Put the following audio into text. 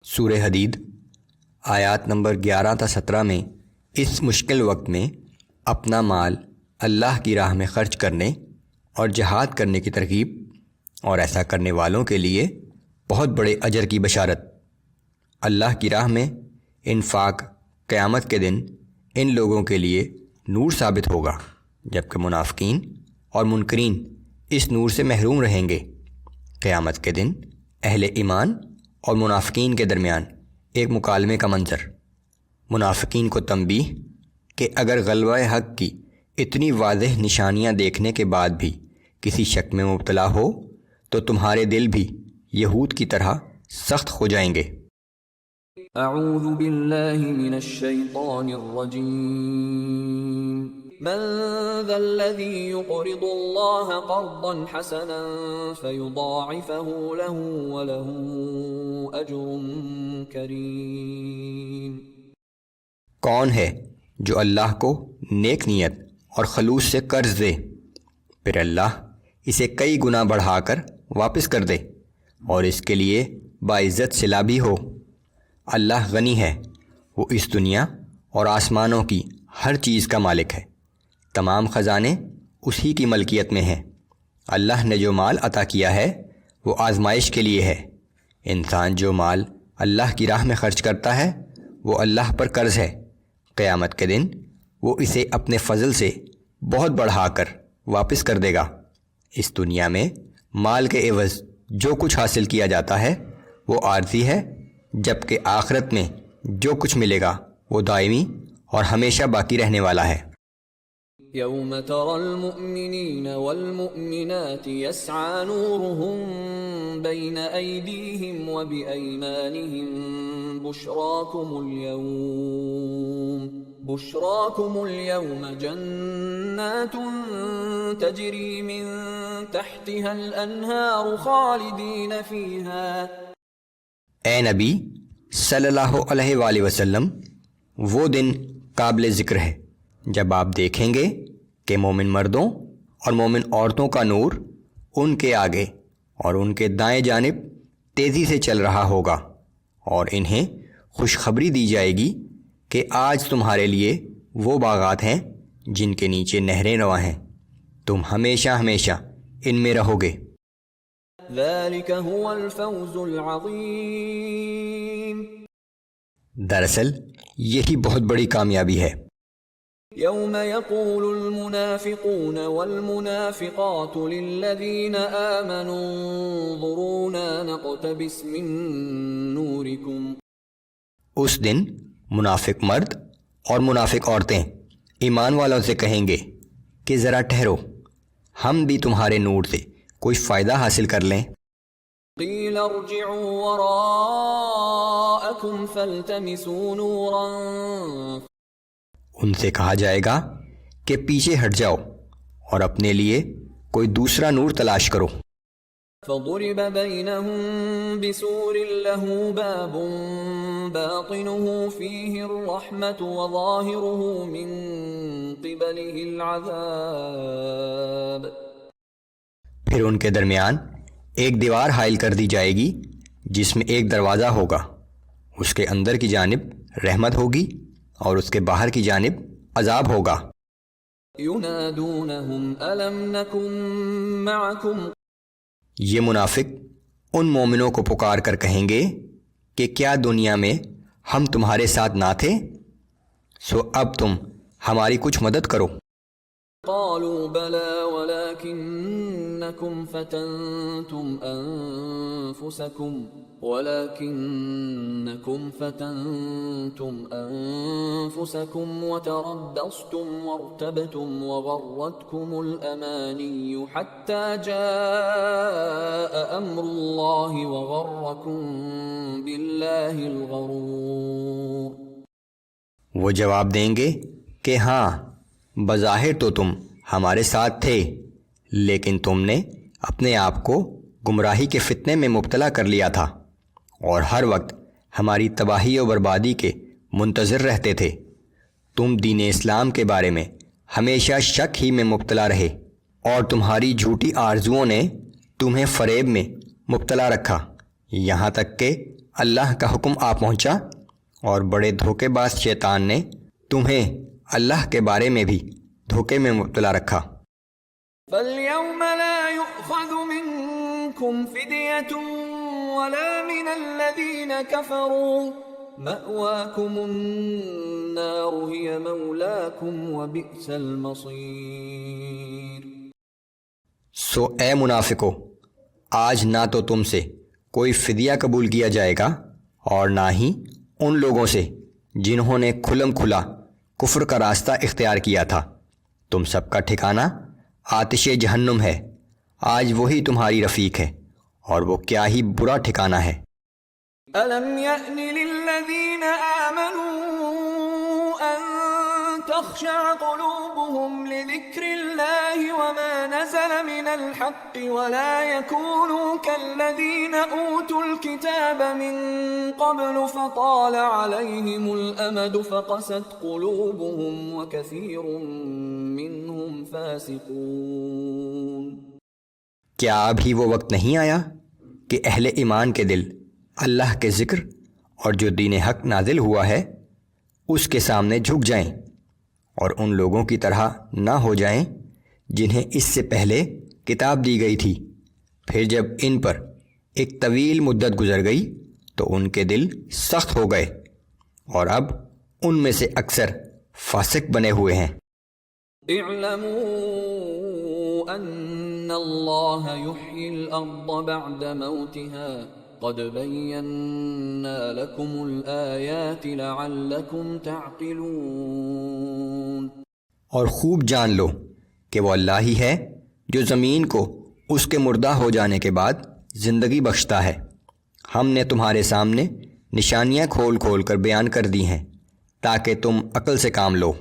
سورہ حدید آیات نمبر 11 تا 17 میں اس مشکل وقت میں اپنا مال اللہ کی راہ میں خرچ کرنے اور جہاد کرنے کی ترغیب، اور ایسا کرنے والوں کے لیے بہت بڑے اجر کی بشارت۔ اللہ کی راہ میں انفاق قیامت کے دن ان لوگوں کے لیے نور ثابت ہوگا، جبکہ منافقین اور منکرین اس نور سے محروم رہیں گے۔ قیامت کے دن اہل ایمان اور منافقین کے درمیان ایک مکالمے کا منظر۔ منافقین کو تنبیہ کہ اگر غلبہ حق کی اتنی واضح نشانیاں دیکھنے کے بعد بھی کسی شک میں مبتلا ہو تو تمہارے دل بھی یہود کی طرح سخت ہو جائیں گے۔ اعوذ باللہ من الشیطان الرجیم۔ من ذا الذی یقرض اللہ قرضا حسنا فیضاعفہ له وله اجر کریم۔ کون ہے جو اللہ کو نیک نیت اور خلوص سے قرض دے، پھر اللہ اسے کئی گنا بڑھا کر واپس کر دے اور اس کے لیے باعزت صلہ بھی ہو۔ اللہ غنی ہے، وہ اس دنیا اور آسمانوں کی ہر چیز کا مالک ہے، تمام خزانے اسی کی ملکیت میں ہیں۔ اللہ نے جو مال عطا کیا ہے وہ آزمائش کے لیے ہے۔ انسان جو مال اللہ کی راہ میں خرچ کرتا ہے وہ اللہ پر قرض ہے۔ قیامت کے دن وہ اسے اپنے فضل سے بہت بڑھا کر واپس کر دے گا۔ اس دنیا میں مال کے عوض جو کچھ حاصل کیا جاتا ہے وہ عارضی ہے، جبکہ آخرت میں جو کچھ ملے گا وہ دائمی اور ہمیشہ باقی رہنے والا ہے۔ یوم تری المؤمنین والمؤمنات یسعی نورهم بین ایدیہم وبایمانہم بشراکم اليوم جنات تجری من تحتها الانہار خالدین فیہا۔ اے نبی صلی اللہ علیہ وآلہ وسلم، وہ دن قابل ذکر ہے جب آپ دیکھیں گے کہ مومن مردوں اور مومن عورتوں کا نور ان کے آگے اور ان کے دائیں جانب تیزی سے چل رہا ہوگا، اور انہیں خوشخبری دی جائے گی کہ آج تمہارے لیے وہ باغات ہیں جن کے نیچے نہریں رواں ہیں، تم ہمیشہ ہمیشہ ان میں رہو گے۔ ذلک هو الفوز العظیم۔ دراصل یہی بہت بڑی کامیابی ہے۔ یوم یقول المنافقون والمنافقات للذین آمنوا انظرونا نقتبس من نورکم۔ اس دن منافق مرد اور منافق عورتیں ایمان والوں سے کہیں گے کہ ذرا ٹھہرو، ہم بھی تمہارے نور سے کوئی فائدہ حاصل کر لیں۔ قیل ارجعوا وراءکم فالتمسوا نورا۔ ان سے کہا جائے گا کہ پیچھے ہٹ جاؤ اور اپنے لیے کوئی دوسرا نور تلاش کرو۔ فضرب بینہم بسور لہ باب باطنہ فیہ الرحمة وظاہرہ من قبلہ العذاب۔ پھر ان کے درمیان ایک دیوار حائل کر دی جائے گی جس میں ایک دروازہ ہوگا، اس کے اندر کی جانب رحمت ہوگی اور اس کے باہر کی جانب عذاب ہوگا۔ ینادونہم الم نکن معکم۔ یہ منافق ان مومنوں کو پکار کر کہیں گے کہ کیا دنیا میں ہم تمہارے ساتھ نہ تھے؟ سو اب تم ہماری کچھ مدد کرو۔ قالوا بلى ولكنكم فتنتم أنفسكم وتربصتم وارتبتم وغرتكم الأماني حتى جاء أمر الله وغركم بالله الغرور۔ وہ جواب دیں گے کہ ہاں، بظاہر تو تم ہمارے ساتھ تھے، لیکن تم نے اپنے آپ کو گمراہی کے فتنے میں مبتلا کر لیا تھا اور ہر وقت ہماری تباہی و بربادی کے منتظر رہتے تھے۔ تم دین اسلام کے بارے میں ہمیشہ شک ہی میں مبتلا رہے اور تمہاری جھوٹی آرزوؤں نے تمہیں فریب میں مبتلا رکھا، یہاں تک کہ اللہ کا حکم آ پہنچا اور بڑے دھوکے باز شیطان نے تمہیں اللہ کے بارے میں بھی دھوکے میں مبتلا رکھا۔ فَالْيَوْمَ لَا يُؤْخَذُ مِنكُمْ فِدْيَةٌ وَلَا مِنَ الَّذِينَ كَفَرُوا مَأْوَاكُمُ النَّارُ هِيَ مَوْلَاكُمْ وَبِئْسَ الْمَصِيرُ۔ سو اے منافقو، آج نہ تو تم سے کوئی فدیہ قبول کیا جائے گا اور نہ ہی ان لوگوں سے جنہوں نے کھلم کھلا کفر کا راستہ اختیار کیا تھا۔ تم سب کا ٹھکانہ آتش جہنم ہے، آج وہی تمہاری رفیق ہے اور وہ کیا ہی برا ٹھکانہ ہے۔ أَلَمْ يَأْنِ لِلَّذِينَ آمَنُوا أَن تَخْشَعَ قُلُوبُهُمْ لِذِكْرِ اللَّهِ وَمَا نَزَلَ مِنَ الْحَقِّ وَلَا يَكُونُوا كَالَّذِينَ أُوتُوا الْكِتَابَ مِن قَبْلُ فَطَالَ عَلَيْهِمُ الْأَمَدُ فَقَسَتْ قُلُوبُهُمْ وَكَثِيرٌ مِّنْهُمْ فَاسِقُونَ۔ کیا ابھی وہ وقت نہیں آیا کہ اہل ایمان کے دل اللہ کے ذکر اور جو دین حق نازل ہوا ہے اس کے سامنے جھک جائیں اور ان لوگوں کی طرح نہ ہو جائیں جنہیں اس سے پہلے کتاب دی گئی تھی، پھر جب ان پر ایک طویل مدت گزر گئی تو ان کے دل سخت ہو گئے اور اب ان میں سے اکثر فاسق بنے ہوئے ہیں۔ اعلموا ان اللہ یحیی الارض بعد موتها قد بیننا لکم الآیات لعلکم تعقلون۔ اور خوب جان لو کہ وہ اللہ ہی ہے جو زمین کو اس کے مردہ ہو جانے کے بعد زندگی بخشتا ہے۔ ہم نے تمہارے سامنے نشانیاں کھول کھول کر بیان کر دی ہیں تاکہ تم عقل سے کام لو۔